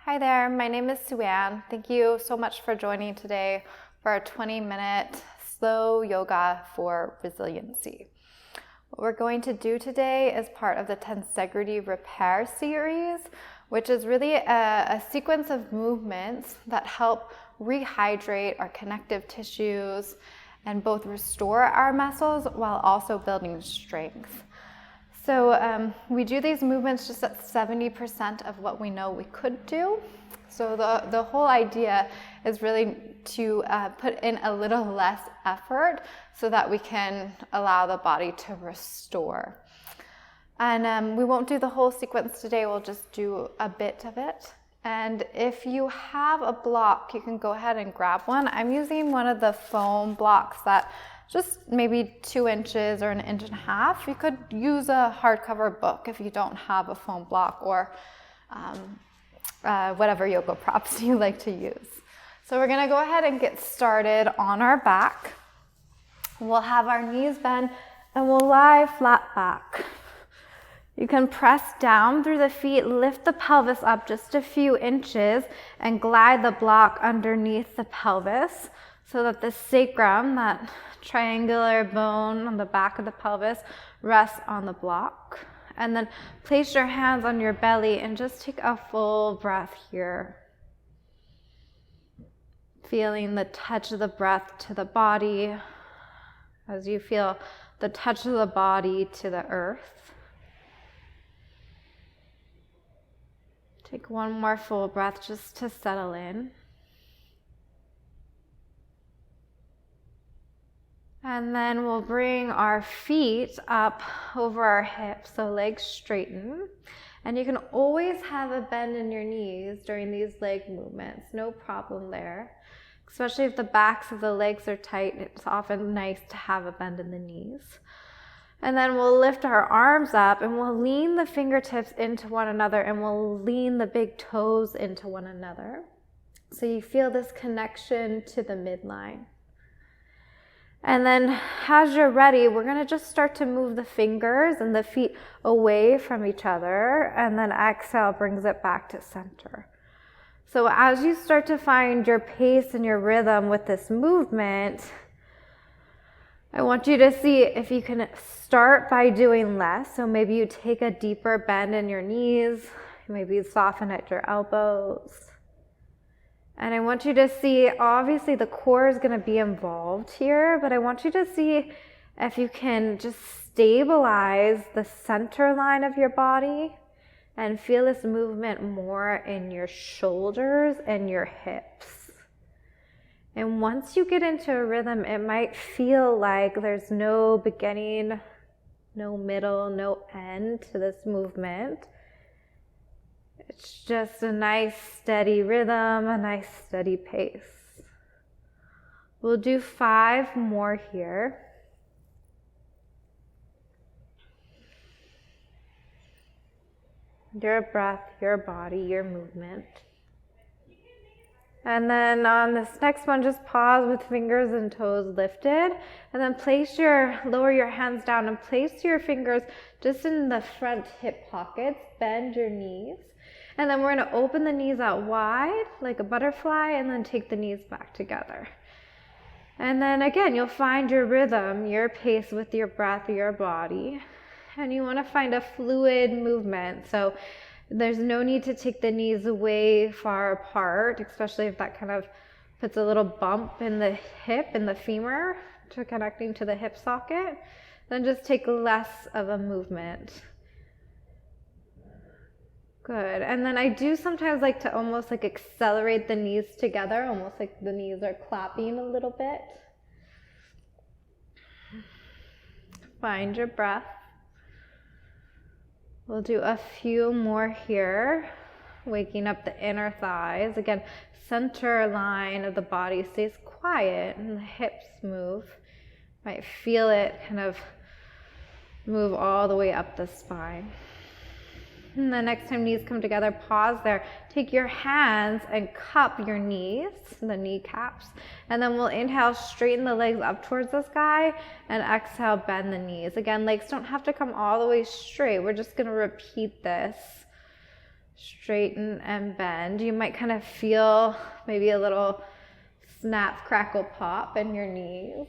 Hi there, my name is Sue-Ann. Thank you so much for joining today for our 20-minute slow yoga for resiliency. What we're going to do today is part of the tensegrity repair series, which is really a sequence of movements that help rehydrate our connective tissues and both restore our muscles while also building strength. So we do these movements just at 70% of what we know we could do. So the whole idea is really to put in a little less effort so that we can allow the body to restore. And we won't do the whole sequence today, we'll just do a bit of it. And if you have a block, you can go ahead and grab one. I'm using one of the foam blocks that just maybe 2 inches or 1.5 inches. You could use a hardcover book if you don't have a foam block, or whatever yoga props you like to use. So we're gonna go ahead and get started on our back. We'll have our knees bent and we'll lie flat back. You can press down through the feet, lift the pelvis up just a few inches and glide the block underneath the pelvis so that the sacrum, that triangular bone on the back of the pelvis, rests on the block. And then place your hands on your belly and just take a full breath here. Feeling the touch of the breath to the body as you feel the touch of the body to the earth. Take one more full breath just to settle in. And then we'll bring our feet up over our hips, so legs straighten. And you can always have a bend in your knees during these leg movements, no problem there. Especially if the backs of the legs are tight, it's often nice to have a bend in the knees. And then we'll lift our arms up and we'll lean the fingertips into one another and we'll lean the big toes into one another. So you feel this connection to the midline. And then as you're ready, we're gonna just start to move the fingers and the feet away from each other, and then exhale brings it back to center. So as you start to find your pace and your rhythm with this movement, I want you to see if you can start by doing less. So maybe you take a deeper bend in your knees, maybe you soften at your elbows. And I want you to see, obviously the core is going to be involved here, but I want you to see if you can just stabilize the center line of your body and feel this movement more in your shoulders and your hips. And once you get into a rhythm, it might feel like there's no beginning, no middle, no end to this movement. It's just a nice steady rhythm, a nice steady pace. We'll do 5 more here. Your breath, your body, your movement. And then on this next one, just pause with fingers and toes lifted. And then lower your hands down and place your fingers just in the front hip pockets. Bend your knees. And then we're going to open the knees out wide like a butterfly and then take the knees back together. And then again, you'll find your rhythm, your pace with your breath, your body. And you want to find a fluid movement. So there's no need to take the knees way far apart, especially if that kind of puts a little bump in the hip and the femur to connecting to the hip socket. Then just take less of a movement. Good. And then I do sometimes like to almost like accelerate the knees together, almost like the knees are clapping a little bit. Find your breath. We'll do a few more here, waking up the inner thighs. Again, center line of the body stays quiet and the hips move. Might feel it kind of move all the way up the spine. And the next time knees come together, pause there. Take your hands and cup your knees, the kneecaps. And then we'll inhale, straighten the legs up towards the sky, and exhale, bend the knees. Again, legs don't have to come all the way straight. We're just going to repeat this Straighten and bend. You might kind of feel maybe a little snap, crackle, pop in your knees.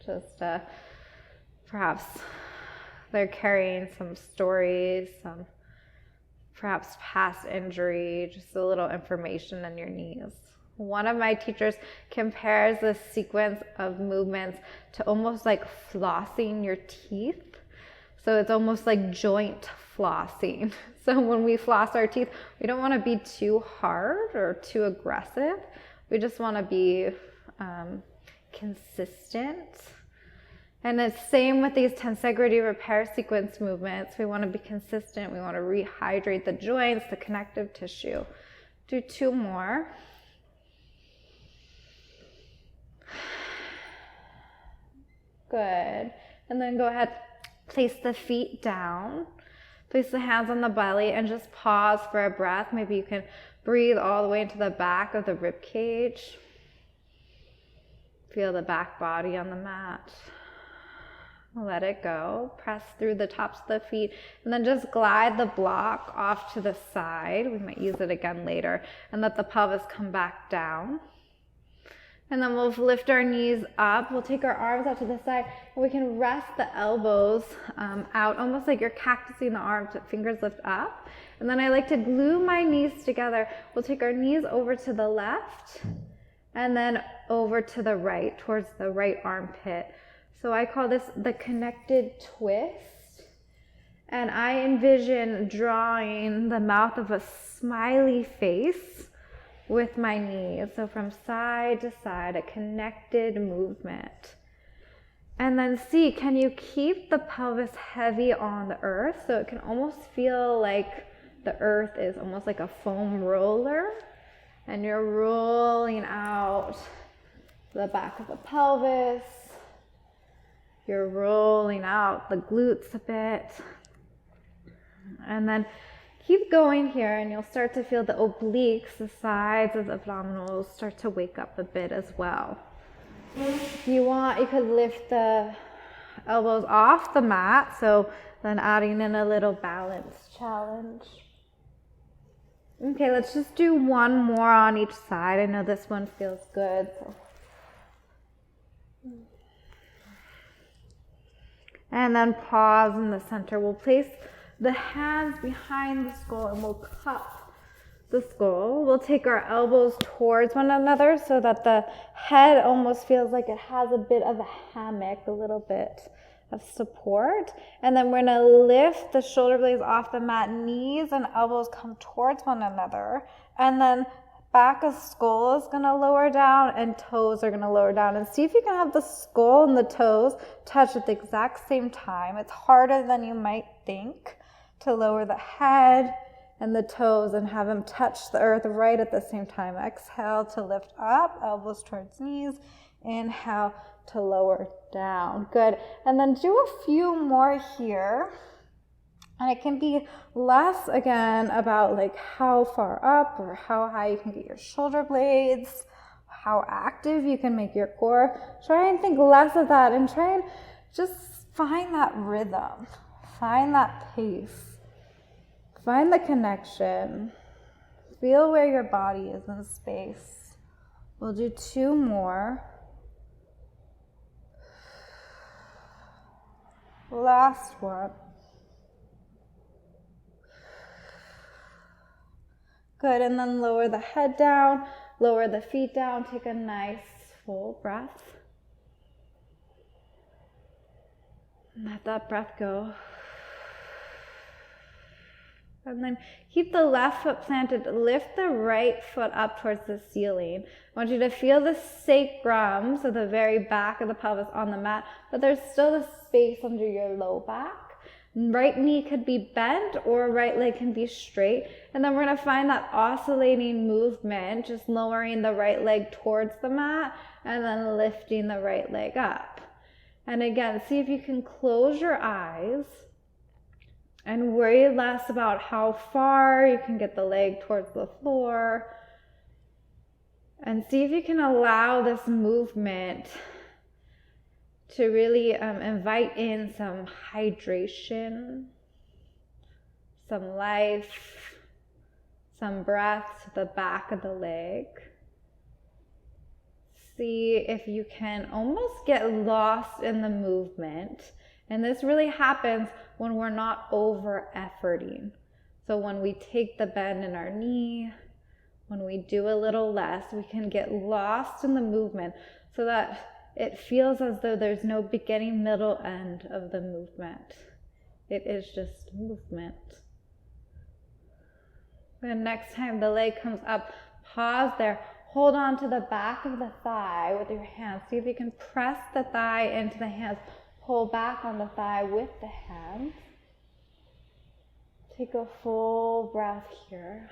Just perhaps they're carrying some stories, some perhaps past injury, just a little information in your knees. One of my teachers compares this sequence of movements to almost like flossing your teeth. So it's almost like joint flossing. So when we floss our teeth, we don't want to be too hard or too aggressive. We just want to be consistent. And it's same with these tensegrity repair sequence movements. We want to be consistent. We want to rehydrate the joints, the connective tissue. Do 2 more. Good. And then go ahead, place the feet down. Place the hands on the belly and just pause for a breath. Maybe you can breathe all the way into the back of the rib cage. Feel the back body on the mat. Let it go. Press through the tops of the feet and then just glide the block off to the side. We might use it again later, and let the pelvis come back down. And then we'll lift our knees up. We'll take our arms out to the side, and we can rest the elbows out, almost like you're cactusing the arms, but fingers lift up. And then I like to glue my knees together. We'll take our knees over to the left, and then over to the right, towards the right armpit. So I call this the connected twist. And I envision drawing the mouth of a smiley face with my knees. So from side to side, a connected movement. And then see, can you keep the pelvis heavy on the earth? So it can almost feel like the earth is almost like a foam roller. And you're rolling out the back of the pelvis. You're rolling out the glutes a bit. And then keep going here, and you'll start to feel the obliques, the sides of the abdominals, start to wake up a bit as well. If you want, you could lift the elbows off the mat, so then adding in a little balance challenge. Okay, let's just do 1 more on each side. I know this one feels good. And then pause in the center. We'll place the hands behind the skull and we'll cup the skull. We'll take our elbows towards one another so that the head almost feels like it has a bit of a hammock, a little bit of support. And then we're going to lift the shoulder blades off the mat. Knees and elbows come towards one another. And then back of skull is going to lower down and toes are going to lower down. And see if you can have the skull and the toes touch at the exact same time. It's harder than you might think to lower the head and the toes and have them touch the earth right at the same time. Exhale to lift up, elbows towards knees. Inhale to lower down. Good. And then do a few more here. And it can be less, again, about like how far up or how high you can get your shoulder blades, how active you can make your core. Try and think less of that and try and just find that rhythm, find that pace, find the connection, feel where your body is in space. We'll do 2 more. Last one. Good, and then lower the head down, lower the feet down, take a nice full breath. Let that breath go. And then keep the left foot planted, lift the right foot up towards the ceiling. I want you to feel the sacrum, so the very back of the pelvis on the mat, but there's still the space under your low back. Right knee could be bent or right leg can be straight. And then we're going to find that oscillating movement, just lowering the right leg towards the mat and then lifting the right leg up. And again, see if you can close your eyes and worry less about how far you can get the leg towards the floor. And see if you can allow this movement to really invite in some hydration, some life, some breath to the back of the leg. See if you can almost get lost in the movement. And this really happens when we're not over efforting. So when we take the bend in our knee, when we do a little less, we can get lost in the movement so that it feels as though there's no beginning, middle, end of the movement. It is just movement. And next time the leg comes up, pause there. Hold on to the back of the thigh with your hands. See if you can press the thigh into the hands. Pull back on the thigh with the hands. Take a full breath here.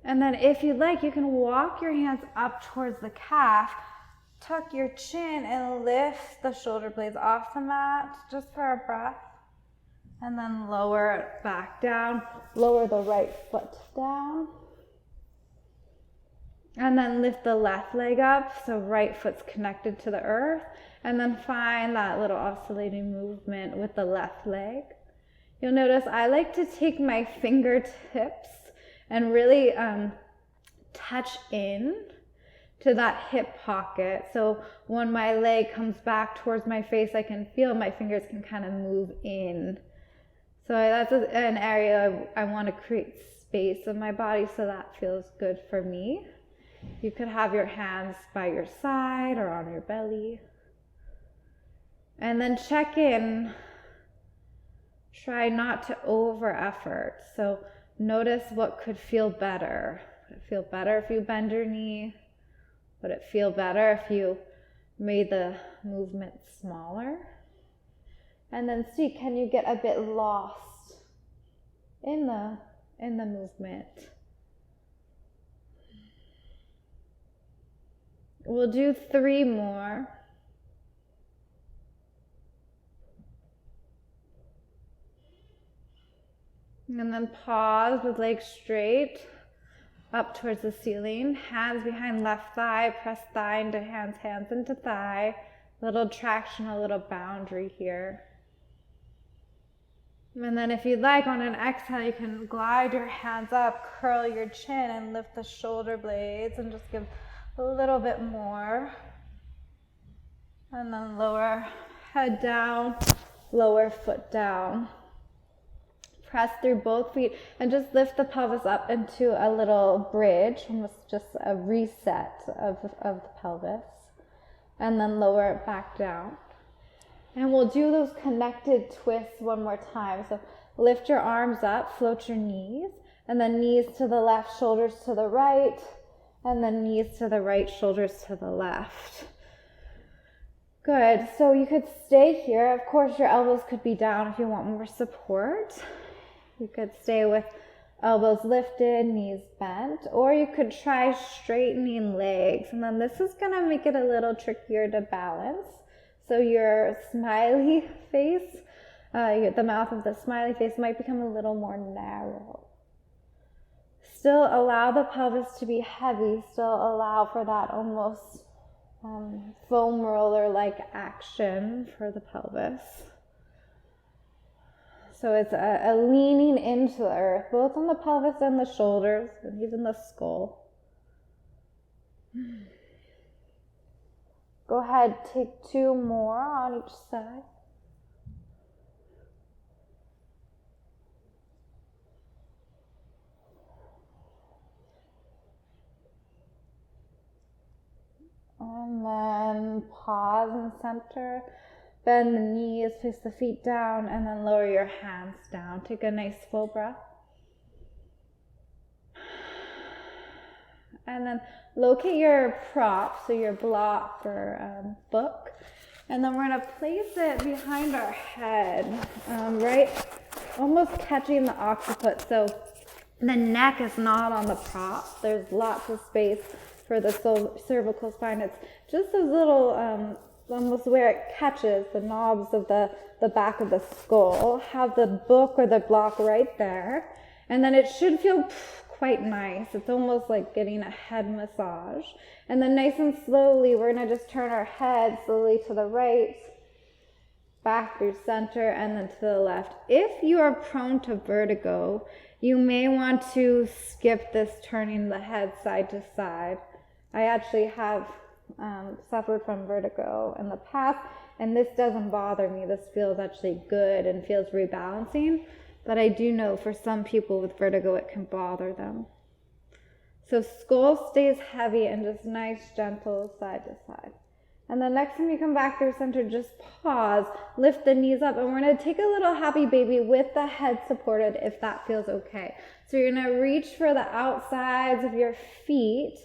And then if you'd like, you can walk your hands up towards the calf. Tuck your chin and lift the shoulder blades off the mat just for a breath. And then lower it back down. Lower the right foot down. And then lift the left leg up so right foot's connected to the earth. And then find that little oscillating movement with the left leg. You'll notice I like to take my fingertips and really touch in to that hip pocket. So when my leg comes back towards my face, I can feel my fingers can kind of move in. So that's an area I want to create space in my body, so that feels good for me. You could have your hands by your side or on your belly. And then check in. Try not to over effort. So notice what could feel better. Would it feel better if you bend your knee? Would it feel better if you made the movement smaller? And then see, can you get a bit lost in the movement? We'll do 3 more. And then pause with legs straight up towards the ceiling. Hands behind left thigh, press thigh into hands, hands into thigh. Little traction, a little boundary here. And then if you'd like, on an exhale, you can glide your hands up, curl your chin, and lift the shoulder blades, and just give a little bit more. And then lower head down, lower foot down. Press through both feet and just lift the pelvis up into a little bridge, almost just a reset of the pelvis. And then lower it back down. And we'll do those connected twists one more time. So lift your arms up, float your knees, and then knees to the left, shoulders to the right, and then knees to the right, shoulders to the left. Good. So you could stay here. Of course, your elbows could be down if you want more support. You could stay with elbows lifted, knees bent, or you could try straightening legs. And then this is going to make it a little trickier to balance. So your smiley face, the mouth of the smiley face might become a little more narrow. Still allow the pelvis to be heavy. Still allow for that almost foam roller-like action for the pelvis. So it's a leaning into the earth, both on the pelvis and the shoulders, and even the skull. Go ahead, take 2 more on each side. And then pause and center. Bend the knees, face the feet down, and then lower your hands down. Take a nice full breath. And then locate your prop, so your block or book. And then we're going to place it behind our head, right? Almost catching the occiput. So the neck is not on the prop. There's lots of space for the cervical spine. It's just those little, almost where it catches the knobs of the back of the skull. Have the book or the block right there. And then it should feel quite nice. It's almost like getting a head massage. And then nice and slowly, we're going to just turn our head slowly to the right back through center, and then to the left. If you are prone to vertigo, you may want to skip this turning the head side to side. I actually have suffered from vertigo in the past, and this doesn't bother me. This feels actually good and feels rebalancing, but I do know for some people with vertigo it can bother them. So skull stays heavy and just nice, gentle side to side. And then next time you come back through center, just pause, lift the knees up, and we're going to take a little happy baby with the head supported if that feels okay. So you're going to reach for the outsides of your feet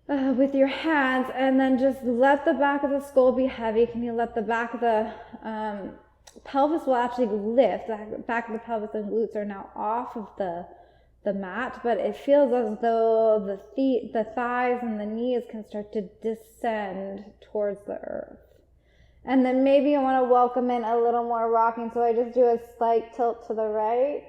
with your hands, and then just let the back of the skull be heavy. Can you let the back of the pelvis will actually lift. The back of the pelvis and glutes are now off of the mat, but it feels as though the thighs and the knees can start to descend towards the earth. And then maybe you want to welcome in a little more rocking. So I just do a slight tilt to the right,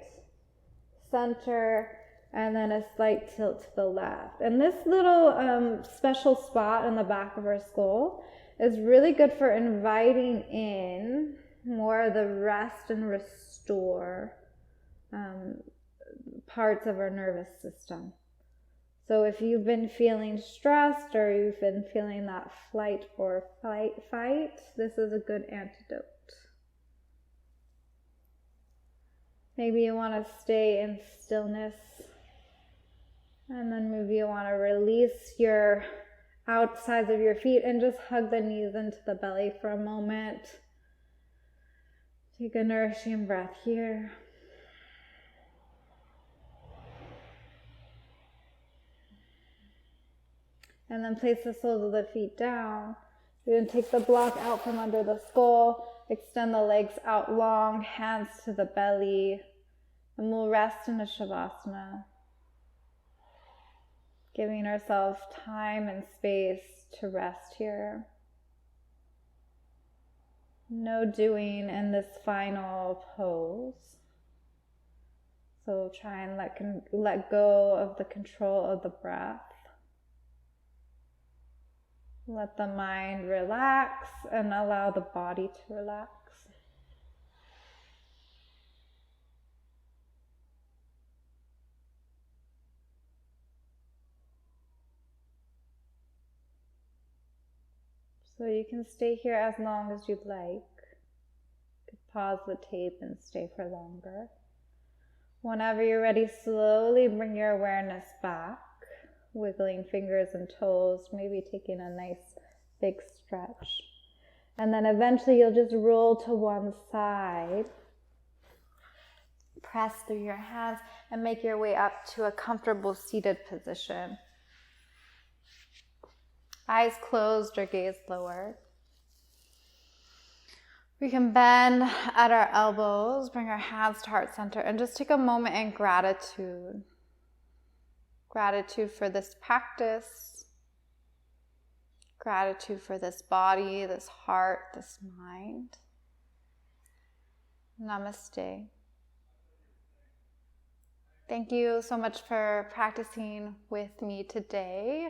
center, and then a slight tilt to the left. And this little special spot in the back of our skull is really good for inviting in more of the rest and restore parts of our nervous system. So if you've been feeling stressed or you've been feeling that flight or fight, this is a good antidote. Maybe you want to stay in stillness, and then maybe you want to release your outsides of your feet and just hug the knees into the belly for a moment. Take a nourishing breath here. And then place the soles of the feet down. You're going to take the block out from under the skull, extend the legs out long, hands to the belly, and we'll rest in a Shavasana, giving ourselves time and space to rest here. No doing in this final pose. So try and let go of the control of the breath. Let the mind relax and allow the body to relax. So you can stay here as long as you'd like. You could pause the tape and stay for longer. Whenever you're ready, slowly bring your awareness back, wiggling fingers and toes, maybe taking a nice big stretch. And then eventually you'll just roll to one side, press through your hands, and make your way up to a comfortable seated position. Eyes closed or gaze lowered. We can bend at our elbows, bring our hands to heart center, and just take a moment in gratitude. Gratitude for this practice. Gratitude for this body, this heart, this mind. Namaste. Thank you so much for practicing with me today.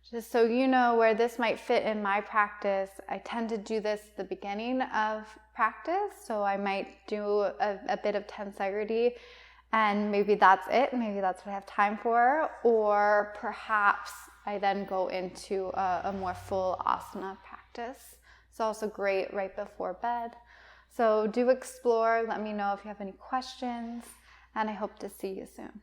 Just so you know where this might fit in my practice, I tend to do this at the beginning of practice. So I might do a bit of tensegrity, and maybe that's it. Maybe that's what I have time for. Or perhaps I then go into a more full asana practice. It's also great right before bed. So do explore. Let me know if you have any questions, and I hope to see you soon.